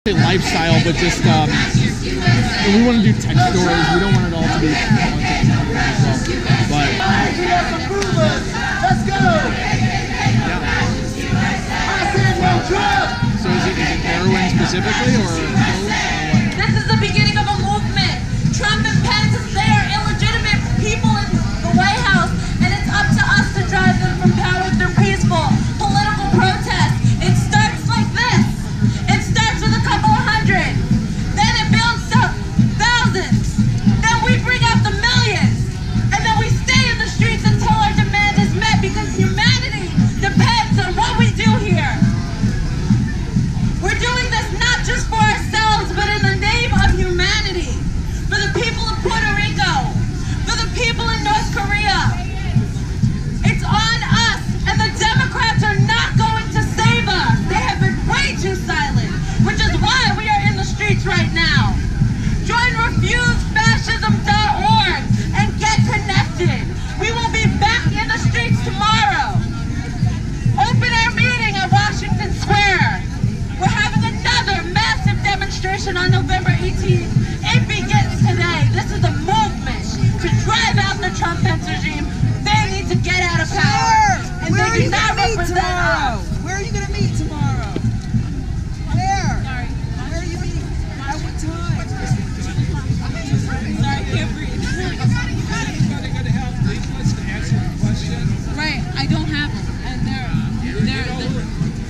lifestyle, but just we want to do tech stories. We don't want it all to be politics. But let's go. So is it heroin specifically, or what? This is the beginning of a movement. Trump and Pence, they are illegitimate people in the White House, and it's up to us to drive them from power through peaceful political protest. It starts like this. It starts with a couple of hundred. Then it builds to thousands. Then we bring out the millions. And then we stay in the streets until our demand is met, because humanity depends on what we do here. We're doing this not just for ourselves, but in the name of humanity. For the people of Puerto Rico. For the people in North Korea. It's on us, and the Democrats are not going to save us. They have been way too silent, which is why we are in the streets right now. Join refusefascism.org and get connected. We will be back in the streets tomorrow. Open air meeting at Washington Square. We're having another massive demonstration on November 18th. It begins today. This is a movement to drive out the Trump-Pence regime. They need to get out of power. And they do not represent us. Where are you going to meet tomorrow? Where? Sorry. Where are you meeting? At what time? Sorry, I can't breathe. Right, I don't have them. And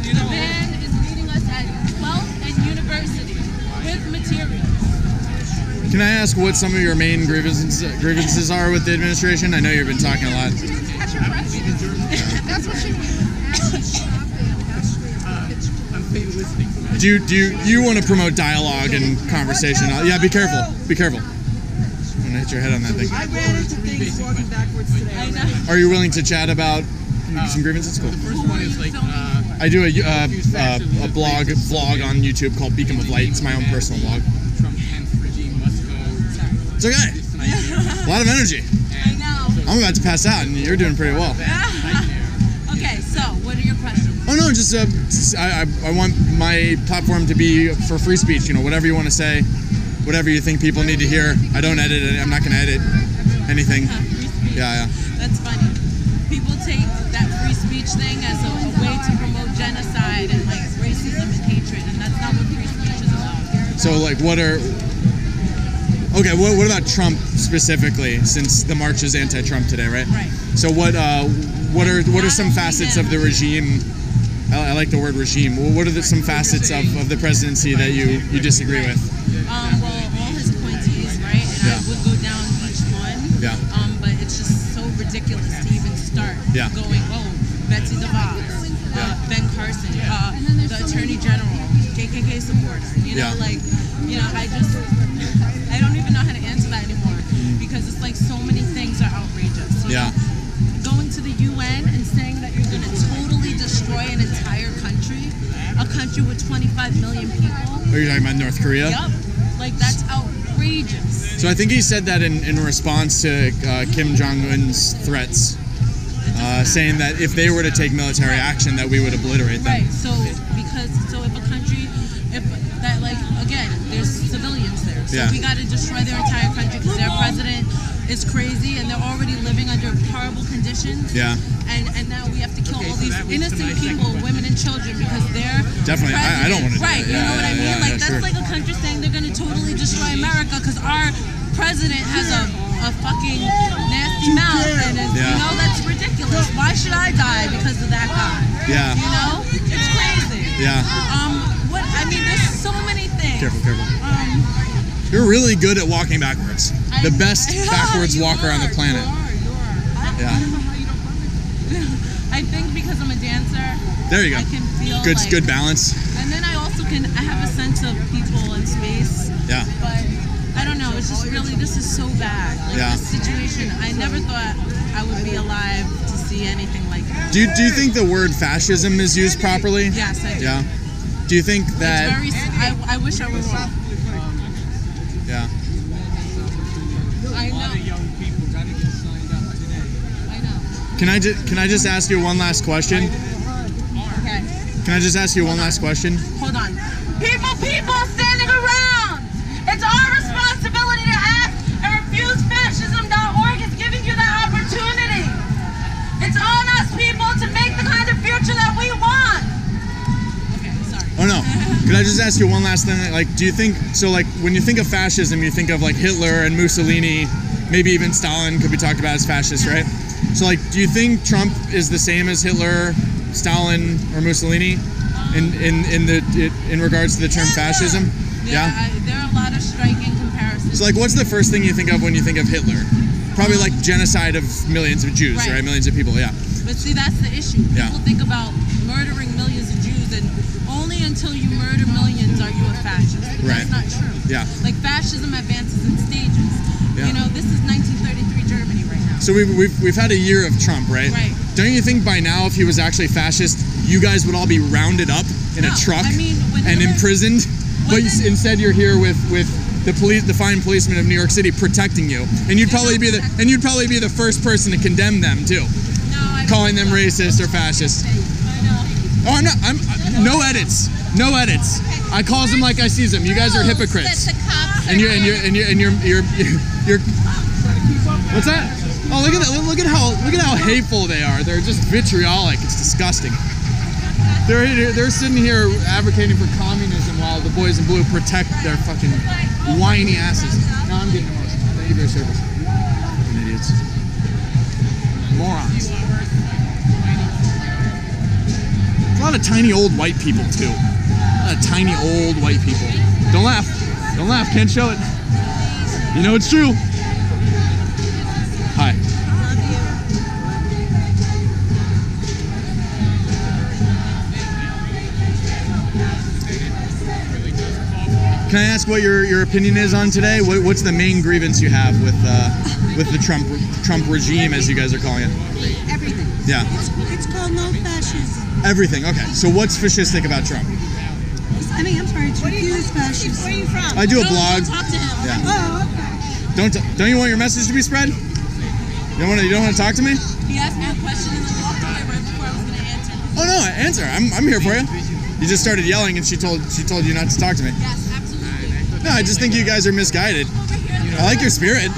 the van is meeting us at 12th and University with materials. Can I ask what some of your main grievances are with the administration? I know you've been talking a lot. That's what she Do you want to promote dialogue and conversation? Yeah, be careful. Be careful. I'm gonna hit your head on that thing. I ran into things walking backwards today. I know. Are you willing to chat about some grievances? Cool. The first one is like I do a vlog on YouTube called Beacom of Light. It's my own personal vlog. Trump-Pence regime must go. It's okay. A lot of energy. I know. I'm about to pass out, and you're doing pretty well. Okay, so what are your questions? Oh no, just I want my platform to be for free speech. You know, whatever you want to say, whatever you think people need to hear. I don't edit it. I'm not going to edit anything. Free speech. Yeah. That's funny. People take that free speech thing as a way to promote genocide and like racism and hatred, and that's not what free speech is about. So like, what about Trump specifically? Since the march is anti-Trump today, right? Right. So what are some facets of the regime? I like the word regime. Well, what are some facets of the presidency that you disagree with? Well, all his appointees, right? And I would go down each one. Yeah. But it's just so ridiculous to even start going, Betsy DeVos, Ben Carson, the Attorney General, KKK supporter. You know, I don't even know how to answer that anymore, because it's like so many things are outrageous. You know? Going to the UN and saying that you're going to totally destroy an entire country, a country with 25 million people. Are you talking about North Korea? Yep. Like, that's outrageous. So I think he said that in response to Kim Jong-un's threats, saying that if they were to take military action, that we would obliterate them. Right. So if a country, again, there's civilians there. So we got to destroy their entire country because their president is crazy and they're already living under horrible conditions. Yeah. And now we have to kill all these innocent people, women and children, because they're definitely. I don't want to do right. that. You know what I mean? Like that's sure. like a country saying they're going to totally destroy America because our president has a fucking nasty mouth, and you know that's ridiculous. Why should I die because of that guy? Yeah. You know, it's crazy. Yeah. There's so many things. Careful. You're really good at walking backwards. The best backwards walker on the planet. You are. Yeah. I think because I'm a dancer. There you go. I can feel good balance. And then I also I have a sense of people and space. Yeah. But I don't know. It's just really, this is so bad. Like this situation. I never thought I would be alive to see anything like that. Do you think the word fascism is used properly? Yes, I do. Yeah. Do you think that? I wish I were wrong. Yeah. I know. I know. Can I just ask you one last question? Okay. Can I just ask you one last question? Hold on. People, just ask you one last thing? Like, do you think so? Like, when you think of fascism, you think of like Hitler and Mussolini, maybe even Stalin could be talked about as fascist, right? So, like, do you think Trump is the same as Hitler, Stalin, or Mussolini in regards to the term fascism? Yeah. There are a lot of striking comparisons. So, like, what's the first thing you think of when you think of Hitler? Probably like genocide of millions of Jews, right? Millions of people, yeah. But see, that's the issue. People think about murdering millions of Jews, and only until you murder millions are you a fascist. But that's not true. Yeah. Like, fascism advances in stages. You know, this is 1933 Germany right now. So we've had a year of Trump, right? Right. Don't you think by now, if he was actually fascist, you guys would all be rounded up in a truck and imprisoned? But instead, you're here with the fine policemen of New York City protecting you, and you'd probably be the first person to condemn them too, calling them racist or fascist. I know. Oh, I'm no edits. I calls them like I sees them. You guys are hypocrites. And you're what's that? Oh, look at how hateful they are. They're just vitriolic. It's disgusting. They're sitting here advocating for communism while the boys in blue protect their fucking whiny asses. Now I'm getting emotional. Thank you for your service. Fucking idiots. Morons. A lot of tiny old white people too. A lot of tiny old white people. Don't laugh. Don't laugh. Can't show it. You know it's true. Hi. Can I ask what your opinion is on today? What's the main grievance you have with the Trump regime, as you guys are calling it? Everything. Yeah. It's called no fascism. Everything. Okay. So what's fascistic about Trump? I mean, I'm sorry, it's refused fascism. Where are you from? I do a blog. Talk to him. Yeah. Oh, okay. Don't you want your message to be spread? You don't want to talk to me? He asked me a question and then walked away right before I was going to answer. Oh no, answer. I'm here for you. You just started yelling and she told you not to talk to me. Yes, absolutely. No, I just think you guys are misguided. I like your spirit.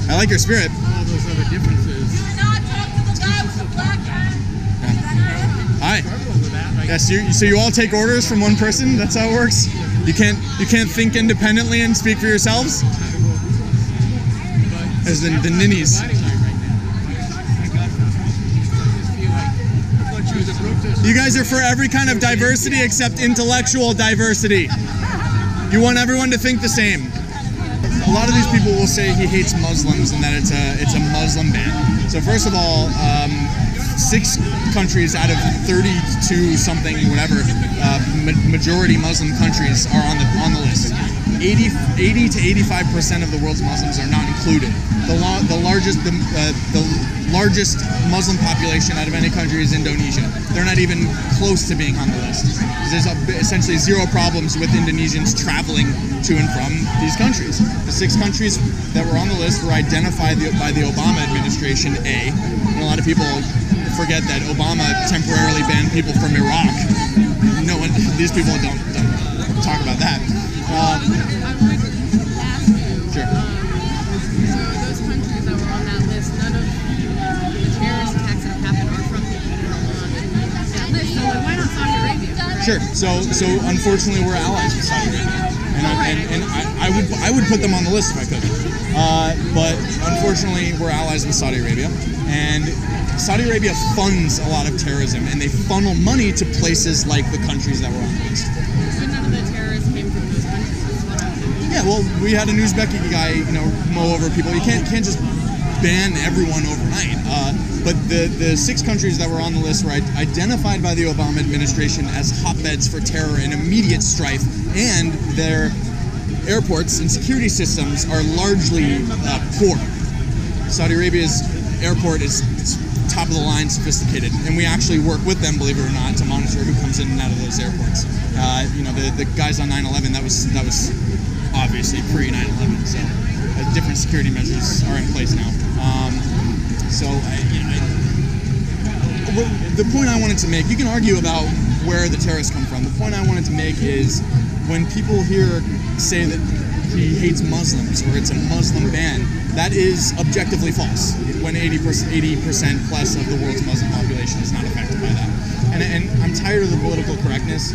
I like your spirit. All those other differences. Do not talk to the guy with the black hat. Hi. Yes, so you all take orders from one person? That's how it works? You can't think independently and speak for yourselves? As the ninnies. You guys are for every kind of diversity except intellectual diversity. You want everyone to think the same. A lot of these people will say he hates Muslims and that it's a Muslim ban. So first of all, 6 countries out of 32 something, whatever, majority Muslim countries are on the list. 80 to 85% of the world's Muslims are not included. The largest Muslim population out of any country is Indonesia. They're not even close to being on the list. There's essentially zero problems with Indonesians traveling to and from these countries. The 6 countries that were on the list were identified by the Obama administration, and a lot of people forget that Obama temporarily banned people from Iraq. No one, these people don't talk about that. Sure. So those countries that were on that list, none of the terrorist attacks that have happened are from people that are on that list. So why not Saudi Arabia? Right? Sure. So unfortunately, we're allies with Saudi Arabia, and I would put them on the list if I could. But unfortunately, we're allies with Saudi Arabia, and Saudi Arabia funds a lot of terrorism, and they funnel money to places like the countries that were on the list. But none of the terrorists came from those countries. Yeah, well, we had a Uzbeki guy, mow over people. You can't just ban everyone overnight. But the 6 countries that were on the list were identified by the Obama administration as hotbeds for terror and immediate strife, and their airports and security systems are largely poor. Saudi Arabia's airport is top of the line, sophisticated, and we actually work with them, believe it or not, to monitor who comes in and out of those airports. The guys on 9/11, that was obviously pre 9/11, so different security measures are in place now. The point I wanted to make, you can argue about where the terrorists come from. The point I wanted to make is when people here say that he hates Muslims or it's a Muslim ban, that is objectively false when 80% plus of the world's Muslim population is not affected by that. And I'm tired of the political correctness.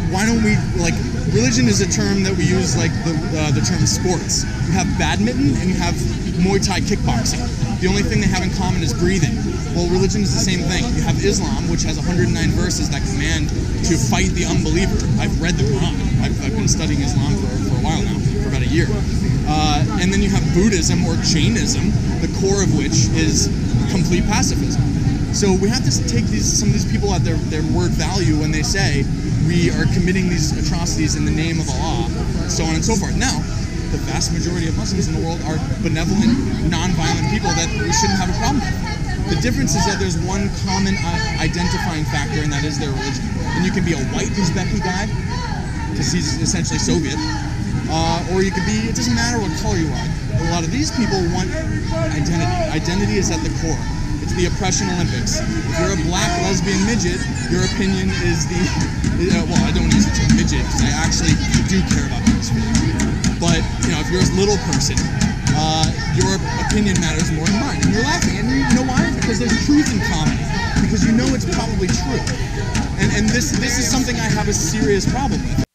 why don't we, like, religion is a term that we use like the term sports. You have badminton and you have Muay Thai kickboxing. The only thing they have in common is breathing. Well, religion is the same thing. You have Islam, which has 109 verses that command to fight the unbeliever. I've read the Quran. I've been studying Islam for a while now, for about a year. And then you have Buddhism or Jainism, the core of which is complete pacifism. So we have to take some of these people at their word value when they say we are committing these atrocities in the name of Allah, so on and so forth. Now, the vast majority of Muslims in the world are benevolent, non-violent people that we shouldn't have a problem with. The difference is that there's one common identifying factor, and that is their religion. And you can be a white Uzbeki guy, because he's essentially Soviet, or you could be, it doesn't matter what color you are. A lot of these people want identity. Identity is at the core. It's the oppression Olympics. If you're a black lesbian midget, your opinion is well, I don't use the term midget because I actually do care about people's feelings. But, you know, if you're a little person, your opinion matters more than mine. And you're laughing. And you know why? Because there's truth in comedy. Because you know it's probably true. And this is something I have a serious problem with.